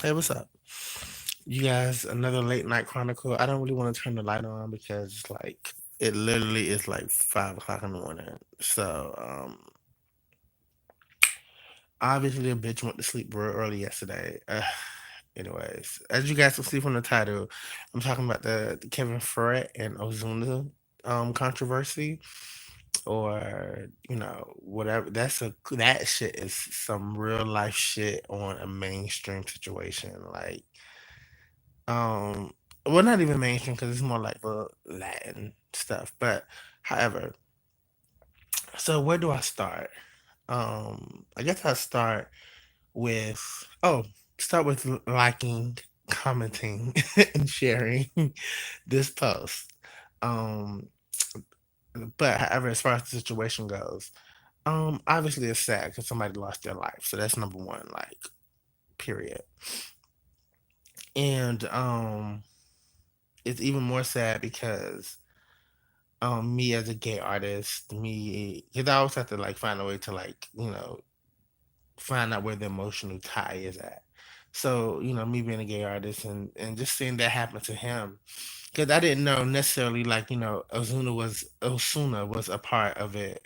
Hey, what's up? You guys, another late night chronicle. I don't really want to turn the light on because, like, it literally is like 5 o'clock in the morning. Obviously, a bitch went to sleep real early yesterday. Anyways, as you guys can see from the title, I'm talking about the Kevin Fred and Ozuna controversy, or whatever. That shit is some real life shit on a mainstream situation. Um, well, not even mainstream because it's more like the Latin stuff. But however, so where do I start? I guess I with oh, start with liking, commenting, and sharing this post. Um, but however, as far as the situation goes, obviously it's sad because somebody lost their life, so that's number one, like period. And it's even more sad because me as a gay artist, me, because I always have to like find a way to like find out where the emotional tie is at. So me being a gay artist and just seeing that happen to him, because I didn't know necessarily like Osuna was a part of it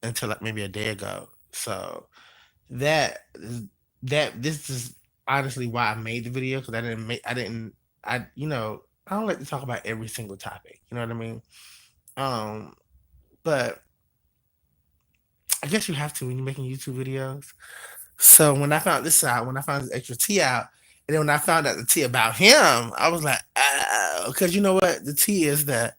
until like maybe a day ago. So that that this is honestly why I made the video, because I don't like to talk about every single topic. You know what I mean? Um, but I guess you have to when you're making YouTube videos. So when I found this out, when I found this extra tea out, and then when I found out the tea about him, I was like, oh, because you know what? The tea is that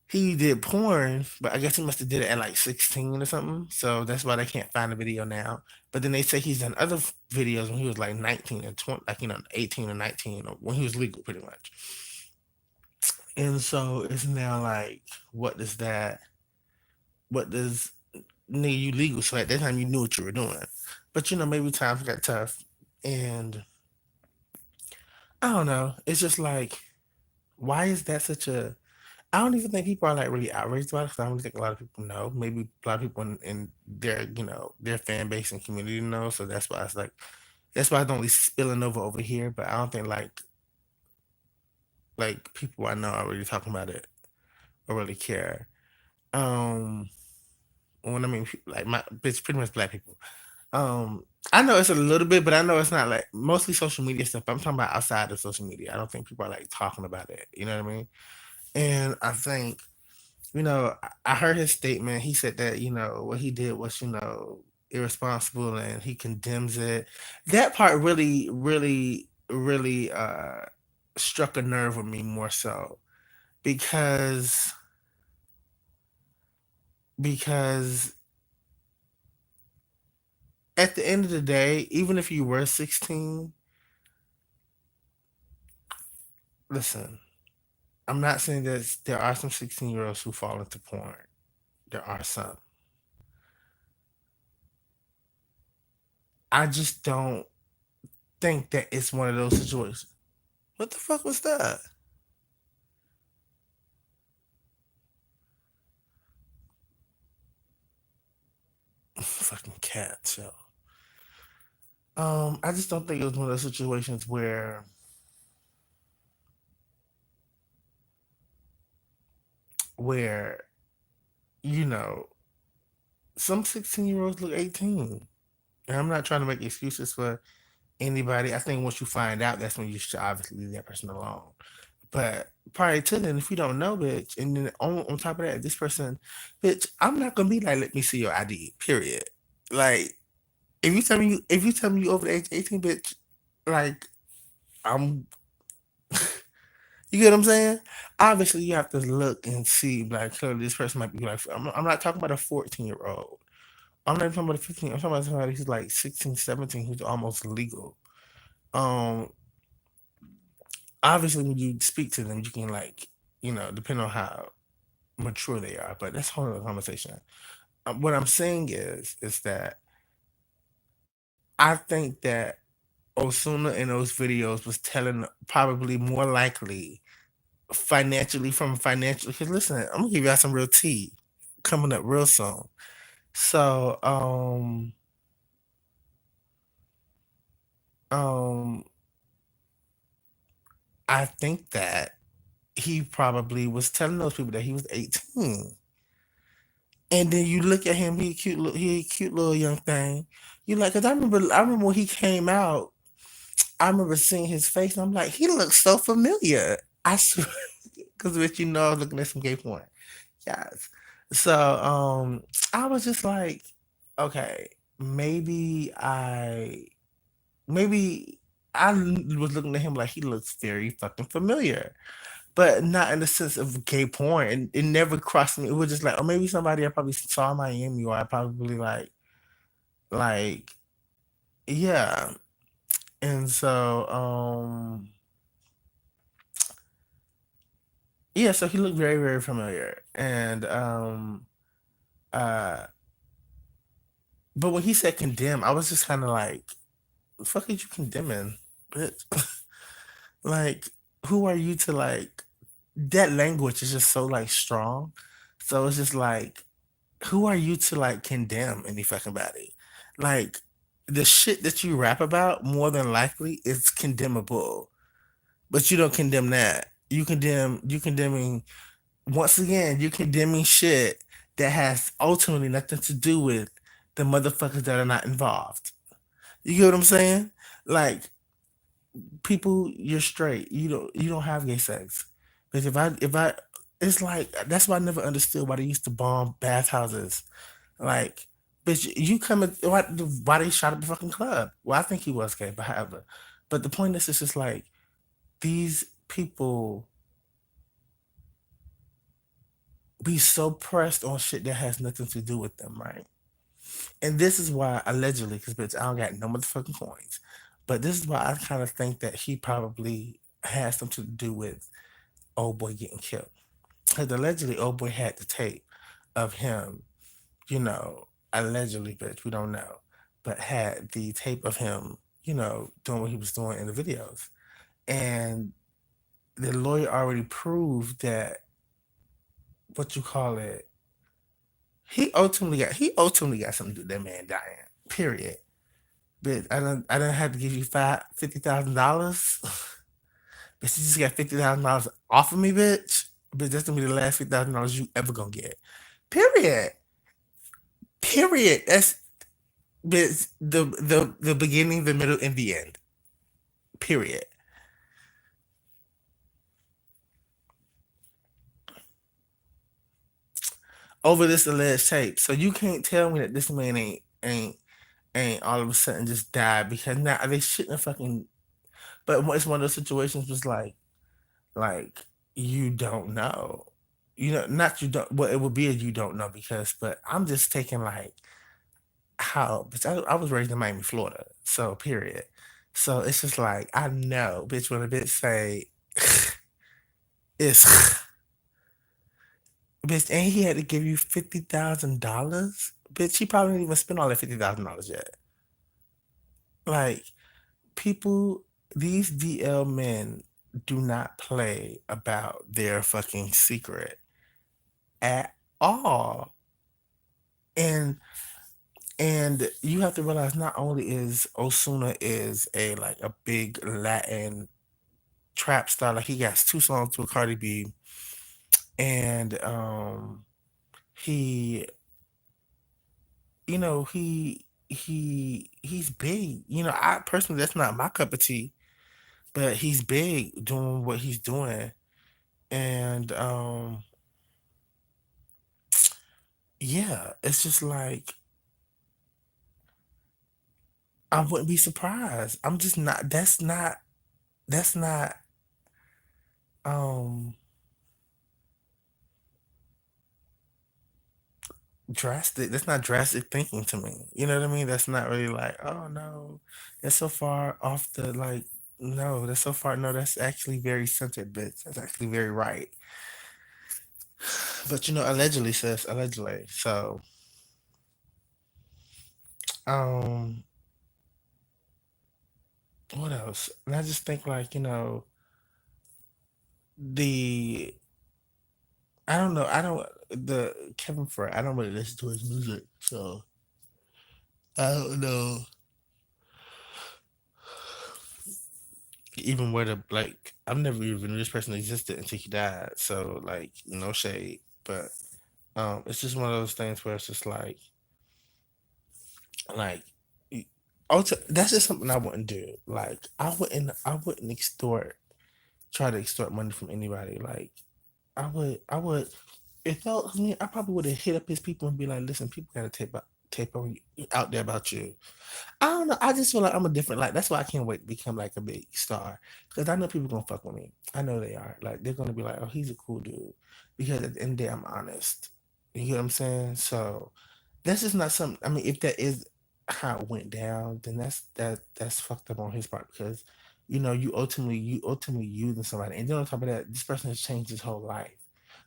he did porn, but I guess he must have did it at like 16 or something. So that's why they can't find the video now. But then they say he's done other videos when he was like 19 and 20, like 18 or 19, or when he was legal, pretty much. And so it's now like, what does that? What does nigga, you legal, so at that time you knew what you were doing. But maybe times got tough, and I don't know. It's just like, why is that such a? I don't even think people are like really outraged about it. 'Cause I don't think a lot of people know. Maybe a lot of people in their their fan base and community know. So that's why it's like that's why it's only spilling over here. But I don't think like people I know are really talking about it or really care. Um, when I mean like my it's pretty much black people. Um, I know it's a little bit, but I know it's not like mostly social media stuff. I'm talking about outside of social media. I don't think people are like talking about it. You know what I mean? And I think, I heard his statement. He said that, what he did was, irresponsible and he condemns it. That part really, really, really struck a nerve with me more so because because at the end of the day, even if you were 16, listen, I'm not saying that there are some 16-year-olds who fall into porn. There are some. I just don't think that it's one of those situations. What the fuck was that? Fucking cats, yo. I just don't think it was one of those situations where you know some 16-year-olds look 18. And I'm not trying to make excuses for anybody. I think once you find out, that's when you should obviously leave that person alone. But prior to then, if you don't know, bitch, and then on top of that, this person, bitch, I'm not gonna be like, let me see your ID. Period. Like, if you tell me you over the age of 18, bitch, like I'm you get what I'm saying? Obviously you have to look and see like clearly this person might be like I'm not talking about a 14-year-old. I'm not even talking about a 15. I'm talking about somebody who's like 16, 17, who's almost legal. Um Obviously when you speak to them you can like, depend on how mature they are, but that's a whole other conversation. What I'm saying is that I think that Osuna in those videos was telling probably more likely financially from financial, because listen, I'm gonna give y'all some real tea coming up real soon. So Um, I think that he probably was telling those people that he was 18. And then you look at him, he a cute little young thing. You like, cause I remember when he came out, I remember seeing his face, and I'm like, he looks so familiar. I swear, cause with I was looking at some gay porn. Yes. So I was just like, okay, maybe maybe I was looking at him like he looks very fucking familiar, but not in the sense of gay porn. And it never crossed me. It was just like, oh, maybe somebody I probably saw in Miami, or I probably like, yeah. And so, yeah, so he looked very, very familiar. And, uh, but when he said condemn, I was just kind of like, the fuck are you condemning, bitch? Like, who are you to like, that language is just so like strong. So it's just like, who are you to like condemn any fucking body? Like, the shit that you rap about more than likely is condemnable, but you don't condemn that. You condemning, once again, you condemning shit that has ultimately nothing to do with the motherfuckers that are not involved. You get what I'm saying? Like, people, you're straight. You don't have gay sex. Because if I it's like, that's why I never understood why they used to bomb bathhouses. Like, bitch, you coming, why they shot up the fucking club? Well, I think he was gay, but however. But the point is, it's just like, these people be so pressed on shit that has nothing to do with them, right? And this is why, allegedly, because bitch, I don't got no motherfucking coins. But this is why I kind of think that he probably has something to do with old boy getting killed. Because allegedly, old boy had the tape of him, allegedly, bitch, we don't know, but had the tape of him, doing what he was doing in the videos. And the lawyer already proved that, what you call it, he ultimately got something to do with that man dying. Period. But I don't have to give you $50,000. Bitch, you just got $50,000 off of me, bitch. Bitch, that's gonna be the last $50,000 you ever gonna get. Period. Period. That's, bitch, the beginning, the middle, and the end. Period. Over this alleged tape. So you can't tell me that this man ain't all of a sudden just died, because now they shouldn't have fucking. But it's one of those situations, was like, you don't know. Not you don't. Well, it would be a you don't know, because. But I'm just taking like, how. But I was raised in Miami, Florida. So period. So it's just like, I know, bitch. When a bitch say it's bitch, and he had to give you $50,000, bitch. He probably didn't even spend all that $50,000 yet. Like, people, these DL men do not play about their fucking secret at all. And you have to realize, not only is Osuna is a like a big Latin trap star, like he got two songs with Cardi B, and he he's big. I personally, that's not my cup of tea, but he's big doing what he's doing. And yeah, it's just like, I wouldn't be surprised. I'm just not. That's not um drastic. That's not drastic thinking to me. You know what I mean? That's not really like, oh no, that's so far off the like. No, that's so far. No, that's actually very centered, bitch. That's actually very right. But allegedly, sis, allegedly. So, um, what else? And I just think, like, the I don't know. I don't the Kevin Fred. I don't really listen to his music, so I don't know. even where the like I've never even knew this person existed until he died. So like no shade, but it's just one of those things where it's just like y- also that's just something I wouldn't do. Like I wouldn't try to extort money from anybody. Like I would if that was me, I probably would have hit up his people and be like, listen, people gotta out there about you. I don't know. I just feel like I'm a different. Like that's why I can't wait to become like a big star because I know people gonna fuck with me. I know they are. Like they're gonna be like, oh, he's a cool dude because at the end of the day, I'm honest. You get what I'm saying? So that's just not something. I mean, if that is how it went down, then that's fucked up on his part because you ultimately using somebody, and then on top of that, this person has changed his whole life.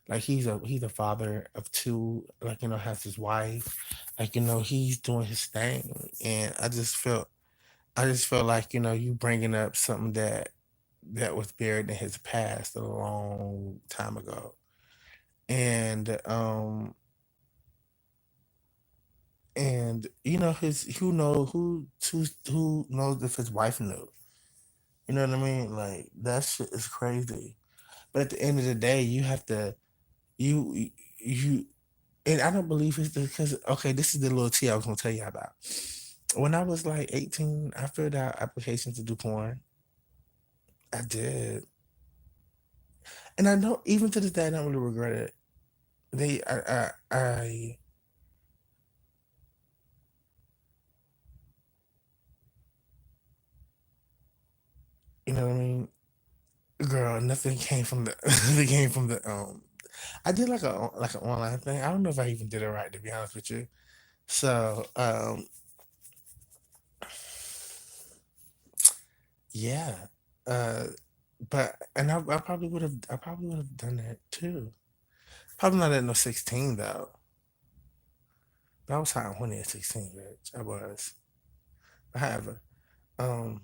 Like he's a father of two. Like has his wife. Like he's doing his thing, and I just felt like you bringing up something that was buried in his past a long time ago, and his who knows if his wife knew. You know what I mean? Like that shit is crazy. But at the end of the day, you have to you you and I don't believe it's because okay, this is the little tea I was gonna tell you about. When I was like 18, I filled out applications to do porn. I did, and I know even to this day I don't really regret it. I you know what I mean? Girl, nothing came from the nothing came from the I did like an online thing. I don't know if I even did it right to be honest with you. So yeah. Uh but and I probably would have done that too. Probably not at no 16 though. But I was hot when at 16, bitch. I was. However, um,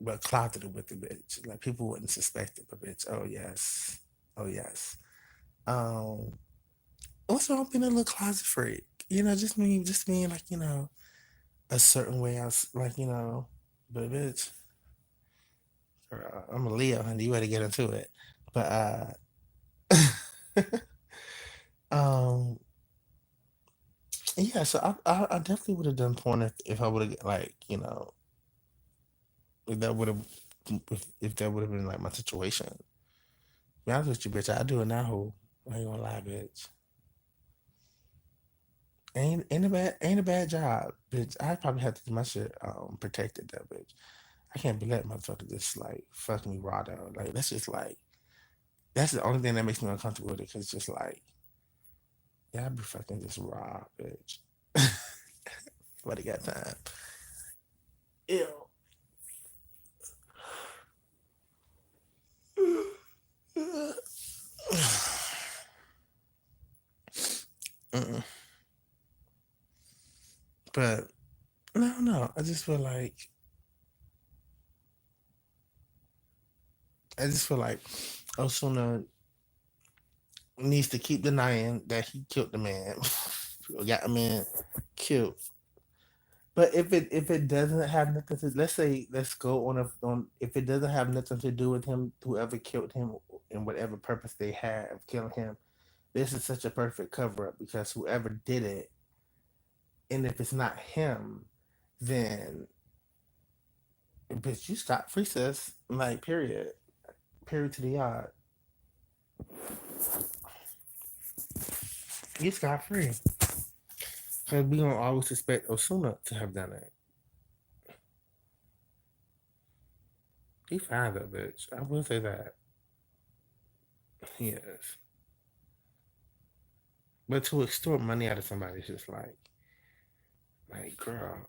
but closeted with the bitch. Like people wouldn't suspect it, but bitch, oh yes. Oh yes. Um Also I'm being a little closet freak. Just me like, a certain way like, but bitch, I'm a Leo, honey. You better get into it. But um yeah, so I definitely would have done porn if I would have like, if that would have if that would have been like my situation. Be honest with you, bitch, I do it now, who? I ain't gonna lie, bitch. Ain't a bad job, bitch. I probably have to do my shit protected though, bitch. I can't be letting motherfucker just like fuck me raw though. Like that's the only thing that makes me uncomfortable with it, cause it's just like, yeah, I be fucking just raw, bitch. Nobody got time. Ew. Mm-mm. But no. I just feel like Osuna needs to keep denying that he killed the man. Got a man killed. But if it doesn't have nothing to, let's go on if it doesn't have nothing to do with him, whoever killed him and whatever purpose they had of killing him, this is such a perfect cover up because whoever did it, and if it's not him, then bitch, you stop free, sis. Like period to the yard. You scot free because we don't always suspect Osuna to have done it. He fine though, bitch. I will say that he is. But to extort money out of somebody is just like girl.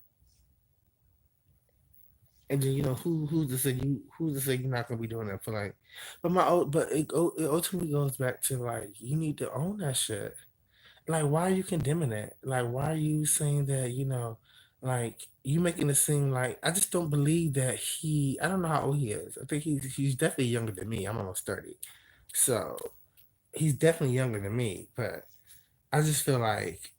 And then who's to say you're not gonna be doing that for like, but it ultimately goes back to like you need to own that shit. Like why are you condemning it? Like why are you saying that like you making it seem like I just don't believe that I don't know how old he is. I think he's definitely younger than me. I'm almost 30, so he's definitely younger than me. But I just feel like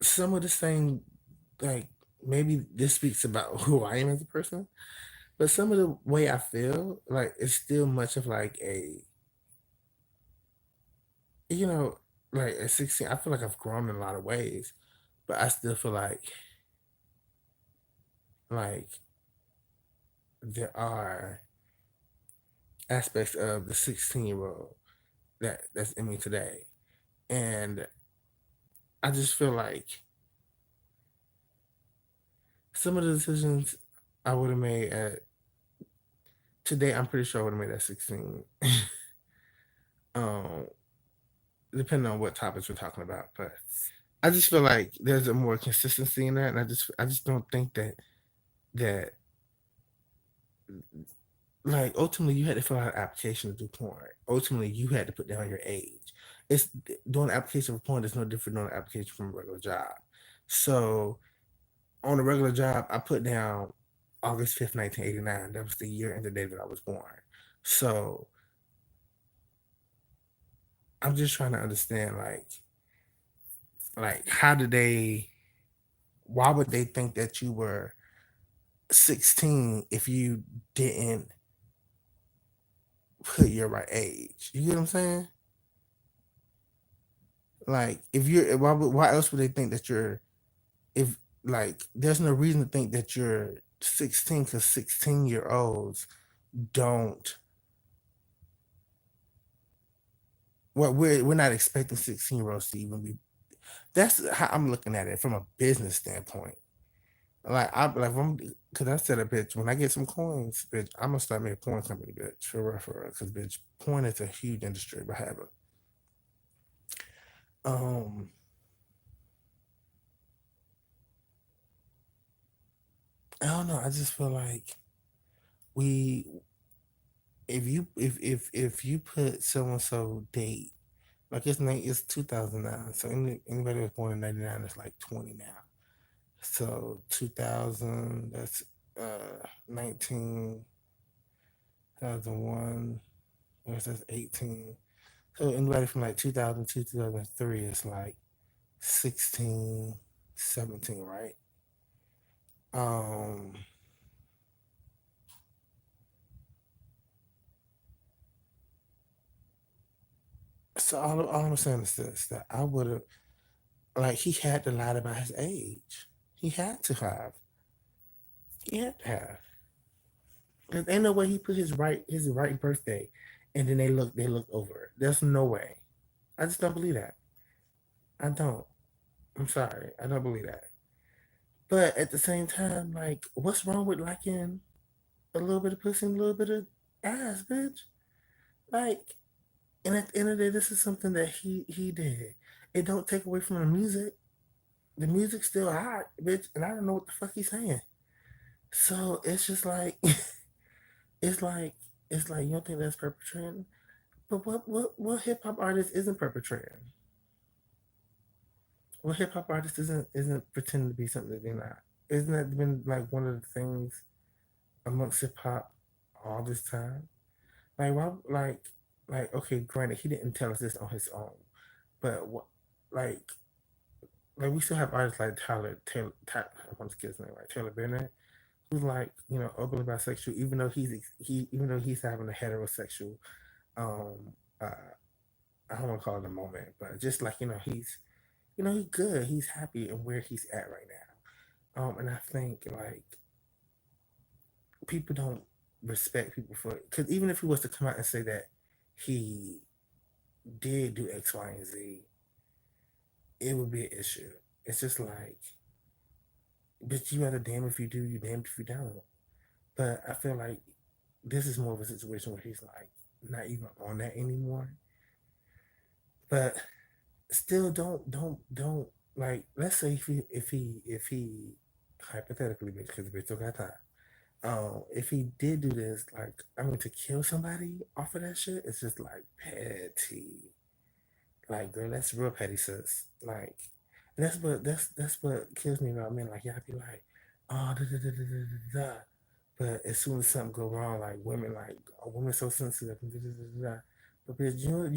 some of the same, like, maybe this speaks about who I am as a person, but some of the way I feel, like, it's still much of like a, you know, like at 16, I feel like I've grown in a lot of ways, but I still feel like there are aspects of the 16-year-old that's in me today. And I just feel like some of the decisions I would have made at today, I'm pretty sure I would have made at 16. um, Depending on what topics we're talking about. But I just feel like there's a more consistency in that, and I just don't think that like ultimately you had to fill out an application to do porn. Ultimately, you had to put down your age. It's doing an application for porn is no different than an application from a regular job. So on a regular job, I put down August 5th, 1989. That was the year and the day that I was born. So I'm just trying to understand, like how did they? Why would they think that you were 16 if you didn't put your right age? You get what I'm saying? Like if you're why else would they think that you're if like there's no reason to think that you're 16 because 16-year-olds don't well we're not expecting 16-year-olds to even be that's how I'm looking at it from a business standpoint. Like I like I'm because I said a bitch when I get some coins, bitch, I'm gonna start me a porn company, bitch, for real, because bitch, porn is a huge industry. But however, um, I don't know. I just feel like we if you put so and so date like it's 2009, so anybody was born in '99 is like 20 now. So 2000, that's 19,001. That's 18. So anybody from like 2002, 2003 is like 16, 17, right? Um, so all I'm saying is this that I would have like he had to lie about his age. He had to have. He had to have. There's ain't no way he put his right birthday and then they looked over it. There's no way. I just don't believe that. I don't. I'm sorry. I don't believe that. But at the same time, like, what's wrong with liking a little bit of pussy and a little bit of ass, bitch? Like, and at the end of the day, this is something that he did. It don't take away from the music. The music's still hot, bitch, and I don't know what the fuck he's saying. So it's just like it's like it's like you don't think that's perpetrating? But what hip hop artist isn't perpetrating? What hip hop artist isn't pretending to be something that they're not? Isn't that been like one of the things amongst hip hop all this time? Like why like okay, granted he didn't tell us this on his own, but what like we still have artists like Tyler I want to get his name right, Taylor Bennett, who's like, openly bisexual, even though he's having a heterosexual um uh I don't want to call it a moment, but just like, he's good. He's happy and where he's at right now. And I think like people don't respect people for it. Because even if he was to come out and say that he did do X, Y, and Z, it would be an issue. It's just like, but you either damn if you do, you damned if you don't. But I feel like this is more of a situation where he's like not even on that anymore. But still, don't like. Let's say if he hypothetically, because bitch still got time. If he did do this, like, I mean, to kill somebody off of that shit, it's just like petty. Like, girl, that's real petty, sis. Like, that's what kills me about men. Like, y'all be like, oh, da da da da da da. Da. But as soon as something go wrong, like women, like a woman so sensitive, and da da da da. Da. But bitch, you don't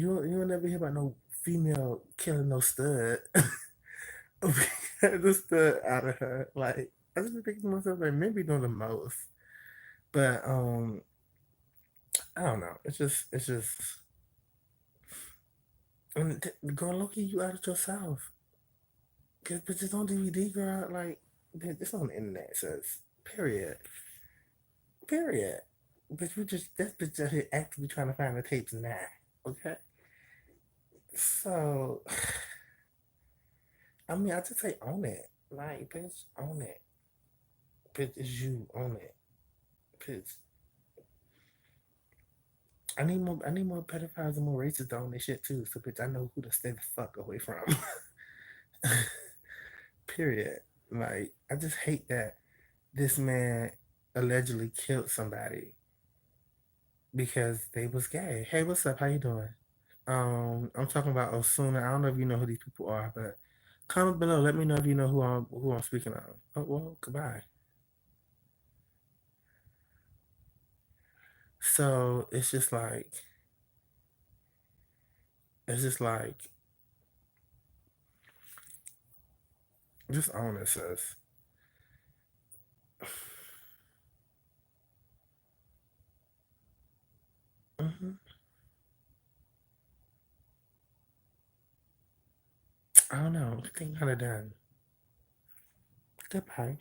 never hear about no female killing no stud. just the out of her. Like I just be thinking to myself, like maybe doing the most, but I don't know. It's just. And girl, Loki, you out of yourself. Cause bitches on DVD, girl. Like it's on the internet. It says period, period. But we just that bitch out here actively trying to find the tapes now. Okay, so I mean, I just say own it. Like, bitch, own it. Bitch, it's you, own it. Bitch, I need more pedophiles and more racists to own this shit too. So, bitch, I know who to stay the fuck away from. Period. Like, I just hate that this man allegedly killed somebody because they was gay. Hey, what's up? How you doing? I'm talking about Ozuna. I don't know if you know who these people are, but comment below. Let me know if you know who I'm speaking of. Oh well, goodbye. So it's just like just own it, sis. Hmm. I don't know. I think kind of done. Goodbye.